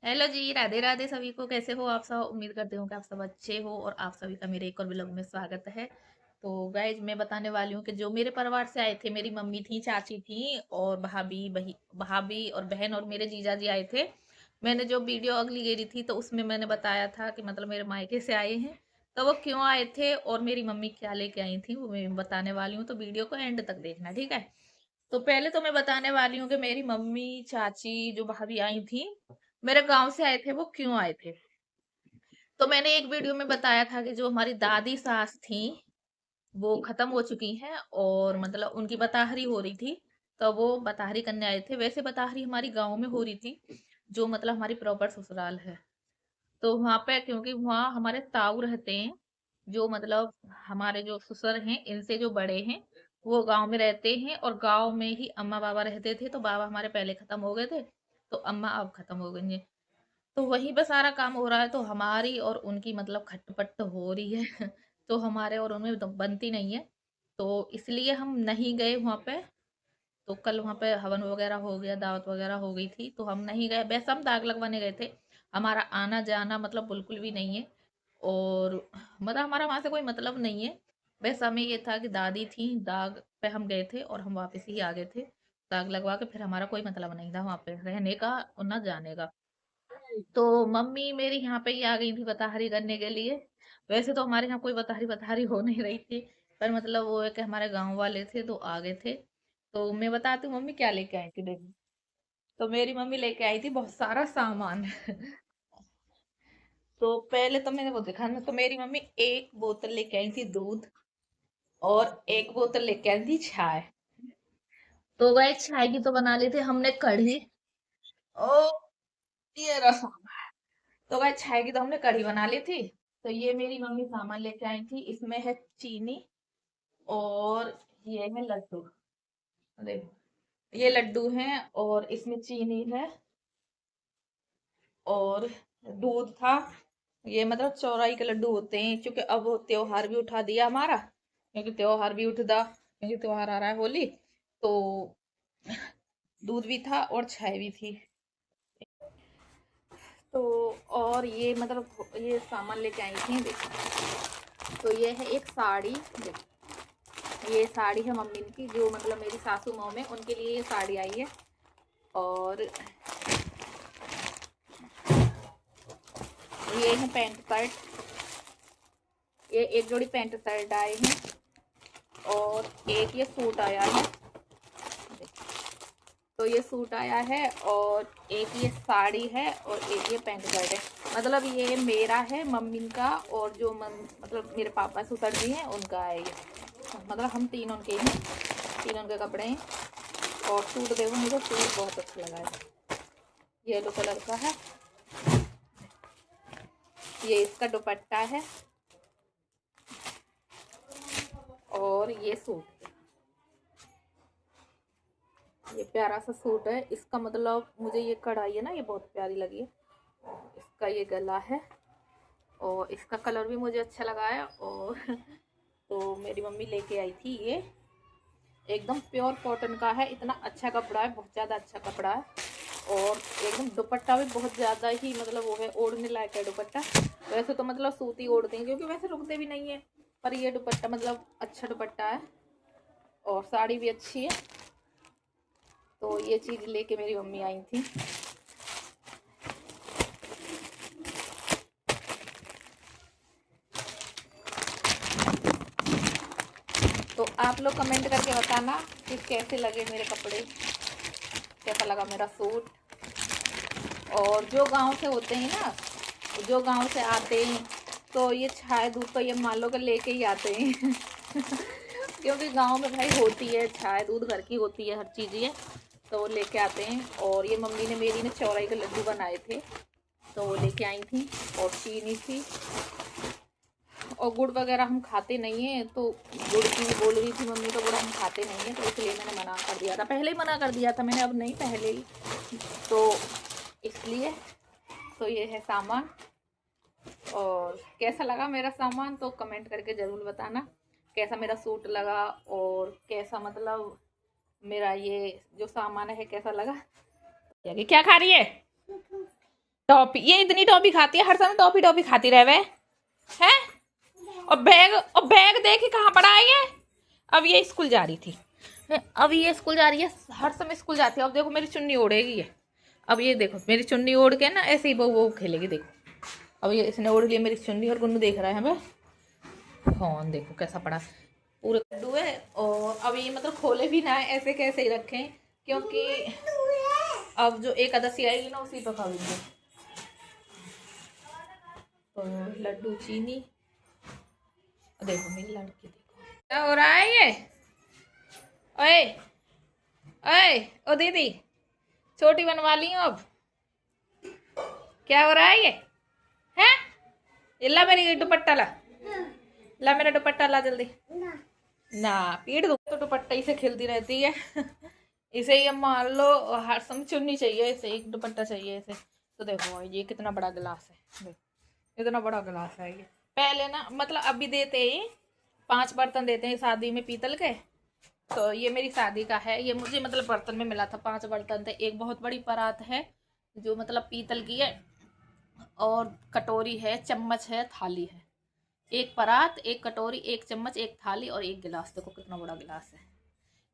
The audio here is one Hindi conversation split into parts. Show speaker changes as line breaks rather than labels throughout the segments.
हेलो जी, राधे राधे सभी को। कैसे हो आप सब? उम्मीद करती हूँ कि आप सब अच्छे हो और आप सभी का मेरे एक और व्लॉग में स्वागत है। तो गाइज मैं बताने वाली हूँ कि जो मेरे परिवार से आए थे, मेरी मम्मी थी, चाची थी और भाभी और बहन और मेरे जीजा जी आए थे। मैंने जो वीडियो अगली गेरी थी तो उसमें मैंने बताया था कि मतलब मेरे मायके से आए हैं, तो वो क्यों आए थे और मेरी मम्मी क्या लेके आई थी वो मैं बताने वाली हूँ। तो वीडियो को एंड तक देखना, ठीक है। तो पहले तो मैं बताने वाली हूँ कि मेरी मम्मी चाची जो भाभी आई थी, मेरे गांव से आए थे, वो क्यों आए थे। तो मैंने एक वीडियो में बताया था कि जो हमारी दादी सास थी वो खत्म हो चुकी हैं और मतलब उनकी बताहरी हो रही थी, तो वो बताहरी करने आए थे। वैसे बताहरी हमारी गांव में हो रही थी, जो मतलब हमारी प्रॉपर ससुराल है। तो वहां पे क्योंकि वहाँ हमारे ताऊ रहते हैं, जो मतलब हमारे जो ससुर हैं इनसे जो बड़े हैं, वो गांव में रहते हैं और गांव में ही अम्मा बाबा रहते थे। तो बाबा हमारे पहले खत्म हो गए थे, तो अम्मा अब खत्म हो गई हैं। तो वहीं पे सारा काम हो रहा है, तो हमारी और उनकी मतलब खटपट हो रही है तो हमारे और उनमें बनती नहीं है, तो इसलिए हम नहीं गए वहां पे। तो कल वहां पे हवन वगैरह हो गया, दावत वगैरह हो गई थी, तो हम नहीं गए। वैसे हम दाग लगवाने गए थे, हमारा आना जाना मतलब बिल्कुल भी नहीं है। और मतलब हमारा वहां से कोई मतलब नहीं है। बस हमें ये था कि दादी थी, दाग पे हम गए थे और हम वापस ही आ गए थे। दाग लगवा के फिर हमारा कोई मतलब नहीं था वहां पे रहने का और न जाने का। तो मम्मी मेरी यहाँ पे ही आ गई थी बताहरी करने के लिए। वैसे तो हमारे यहाँ कोई बताहरी बताहरी हो नहीं रही थी, पर मतलब वो है कि हमारे गांव वाले थे तो आ गए थे। तो मैं बताती हूँ मम्मी क्या लेके आई थी, देखो। तो मेरी मम्मी लेके आई थी बहुत सारा सामान तो पहले तो मैंने वो देखा ना, तो मेरी मम्मी एक बोतल लेके आई थी दूध और एक बोतल लेके आई थी चाय। तो वह चाय की तो बना ली थी हमने कढ़ी। ओ, ये रहा। तो वह चाय की तो हमने कढ़ी बना ली थी। तो ये मेरी मम्मी सामान लेके आई थी, इसमें है चीनी और ये है लड्डू। देखो, ये लड्डू हैं और इसमें चीनी है और दूध था। ये मतलब चौराई के लड्डू होते हैं, क्योंकि अब वो त्योहार भी उठा दिया हमारा, क्योंकि त्योहार भी उठदा, क्योंकि त्योहार आ रहा है होली। तो दूध भी था और चाय भी थी। तो और ये मतलब ये सामान लेके आई थी, देखो। तो ये है एक साड़ी, देखो। ये साड़ी है मम्मी की, जो मतलब मेरी सासू माँ में उनके लिए ये साड़ी आई है। और ये है पैंट शर्ट, ये एक जोड़ी पैंट शर्ट आए हैं और एक ये सूट आया है। तो ये सूट आया है और एक ये साड़ी है और एक ये पैंट शर्ट है। मतलब ये मेरा है, मम्मी का, और जो मतलब मेरे पापा सुसर जी हैं उनका है ये। मतलब हम तीनों के हैं, तीनों के कपड़े हैं। और सूट देखो, मुझे सूट बहुत अच्छा लगा है, येलो कलर का है। ये इसका दुपट्टा है और ये सूट, ये प्यारा सा सूट है। इसका मतलब मुझे ये कढ़ाई है ना, ये बहुत प्यारी लगी है। इसका ये गला है और इसका कलर भी मुझे अच्छा लगा है। और तो मेरी मम्मी लेके आई थी ये, एकदम प्योर कॉटन का है। इतना अच्छा कपड़ा है, बहुत ज़्यादा अच्छा कपड़ा है। और एकदम दुपट्टा भी बहुत ज़्यादा ही मतलब वो है, ओढ़ने लायक है दुपट्टा। वैसे तो मतलब सूती ओढ़ते हैं, क्योंकि वैसे रुकते भी नहीं है, पर ये दुपट्टा मतलब अच्छा दुपट्टा है और साड़ी भी अच्छी है। तो ये चीज़ लेके मेरी मम्मी आई थी। तो आप लोग कमेंट करके बताना कि कैसे लगे मेरे कपड़े, कैसा लगा मेरा सूट। और जो गांव से होते हैं ना, जो गांव से आते हैं, तो ये चाय दूध तो ये मान लो कि लेके ही आते हैं क्योंकि गांव में भाई होती है चाय दूध, घर की होती है हर चीज़ ये, तो वो लेके आते हैं। और ये मम्मी ने मेरी ने चौराई के लड्डू बनाए थे, तो वो लेके आई थी। और चीनी थी और गुड़ वगैरह हम खाते नहीं है, तो गुड़ की बोल रही थी मम्मी, तो गुड़ हम खाते नहीं है, तो इसलिए मैंने मना कर दिया था। पहले ही मना कर दिया था मैंने, अब नहीं, पहले ही। तो इसलिए तो ये है सामान। और कैसा लगा मेरा सामान तो कमेंट करके ज़रूर बताना, कैसा मेरा सूट लगा और कैसा मतलब मेरा ये जो सामान है कैसा लगा। क्या क्या खा रही है? टॉफी, ये इतनी टॉफी खाती है, हर समय टॉफी टॉफी खाती रहे है। और बैग देखी कहाँ पड़ा है ये। अब ये स्कूल जा रही थी, अब ये स्कूल जा रही है, हर समय स्कूल जाती है। अब देखो मेरी चुन्नी ओढ़ेगी ये। अब ये देखो मेरी चुन्नी ओढ़ के ना ऐसे ही वो खेलेगी। देखो अब ये इसने ओढ़ लिया मेरी चुन्नी, और गुन्नू देख रहा है हमें फोन। देखो कैसा पड़ा पूरे लड्डू है। और अब ये मतलब खोले भी ना है, ऐसे कैसे ही रखें, क्योंकि अब जो एकादशी आएगी ना उसी पर खाएंगे। तो लड्डू चीनी, देखो मेरी लड़की, देखो क्या हो रहा है ये। ओए ओए ओ दीदी, छोटी बनवा ली हूँ अब। क्या हो रहा है ये है। ला मेरी दुपट्टा ला, ला मेरा दुपट्टा ला जल्दी ना, पीट दो। तो दुपट्टा ही से खेलती रहती है इसे ये मान लो हर समय चुन्नी चाहिए इसे, एक दुपट्टा चाहिए इसे। तो देखो ये कितना बड़ा गिलास है, देखो इतना बड़ा गिलास है ये। पहले ना मतलब अभी देते ही 5 बर्तन देते हैं शादी में पीतल के। तो ये मेरी शादी का है, ये मुझे मतलब बर्तन में मिला था। 5 बर्तन थे, एक बहुत बड़ी परात है जो मतलब पीतल की है, और कटोरी है, चम्मच है, थाली है। एक परात, एक कटोरी, एक चम्मच, एक थाली और एक गिलास। देखो कितना बड़ा गिलास है।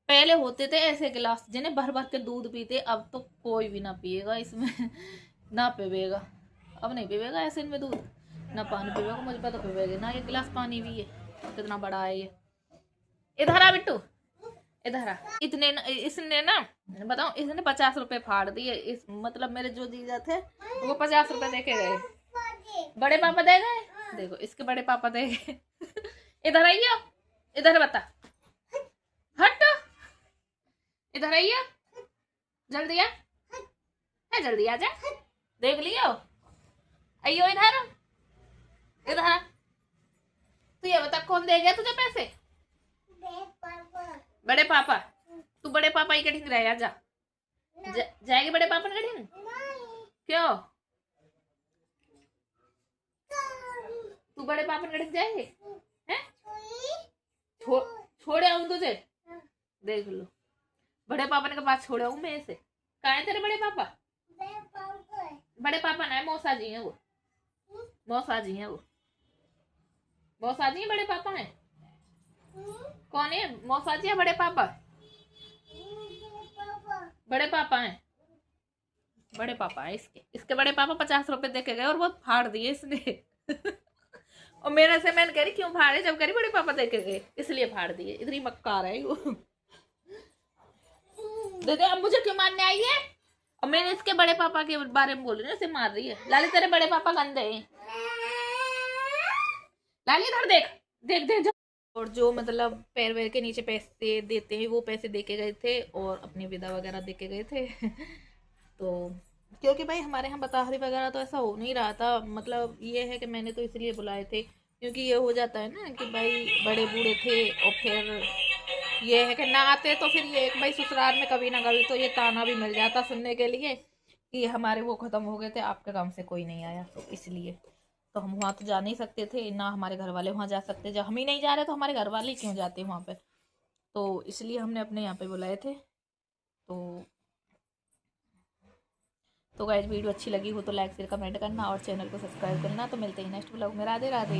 पहले होते थे ऐसे गिलास जिन्हें भर भर के दूध पीते, अब तो कोई भी ना पिएगा इसमें ना पीवेगा, अब नहीं पीवेगा ऐसे इनमें दूध, ना पानी पीवेगा। मुझे पता पीवेगा ना, ये गिलास पानी भी है, कितना बड़ा है ये। इधर आ बिट्टू, इधर आ। इतने इसने ना बताओ, इसने 50 रुपए फाड़ दिए। इस मतलब मेरे जो जीजा थे वो 50 रुपए दे के गए, बड़े पापा दे गए। देखो इसके बड़े पापा दे गए इधर आइयो, इधर बता, हट इधर आइयो, जल्दी आ, है जल्दी आ जा, देख लियो, आइयो इधर, इधर। तू ये बता कौन दे गया तुझे पैसे। बड़े पापा। तू बड़े पापा ही कटिंग रहे जा, जाएगी बड़े पापा ने कटिंग। क्यों तू बड़े पापा ने कटिंग जाएंगे हैं। छोड़े आऊं तुझे, देख लो बड़े पापा ने के पास छोड़े आऊं मैं इसे। कहाँ है तेरे बड़े पापा। बड़े पापा ना है, मौसा जी है वो, मौसा जी है वो, मौसा जी है, बड़े पापा है। कौन है मौसा जी है बड़े पापा। बड़े पापा हैं, बड़े पापा है इसके। इसके बड़े पापा 50 रुपए दे के गए और वो फाड़ दिए इसने और मेरे से मैंने कह रही क्यों फाड़े, जब कह रही बड़े पापा दे के गए इसलिए फाड़ दिए। इतनी मक्कार है वो दीदी। अब मुझे क्यों मारने आई है, और मैंने इसके बड़े पापा के बारे में बोल रही हूँ, इसे मार रही है। लाली तेरे बड़े पापा गंदे हैं, लाली इधर देख, देख देख। और जो मतलब पैर वैर के नीचे पैसे देते हैं वो पैसे दे के गए थे, और अपनी विदा वगैरह दे के गए थे तो क्योंकि भाई हमारे यहाँ बताहरी वगैरह तो ऐसा हो नहीं रहा था। मतलब ये है कि मैंने तो इसलिए बुलाए थे क्योंकि ये हो जाता है ना कि भाई बड़े बूढ़े थे, और फिर ये है कि ना आते तो फिर ये एक भाई ससुराल में कभी ना कभी तो ये ताना भी मिल जाता सुनने के लिए कि हमारे वो ख़त्म हो गए थे, आपके काम से कोई नहीं आया। तो इसलिए तो हम वहाँ तो जा नहीं सकते थे ना, हमारे घर वाले वहाँ जा सकते। जब हम ही नहीं जा रहे तो हमारे घर वाले क्यों जाते वहाँ पे। तो इसलिए हमने अपने यहाँ पे बुलाए थे। तो गाइस वीडियो अच्छी लगी हो तो लाइक शेयर कमेंट करना और चैनल को सब्सक्राइब करना। तो मिलते हैं नेक्स्ट ब्लॉग में। राधे राधे।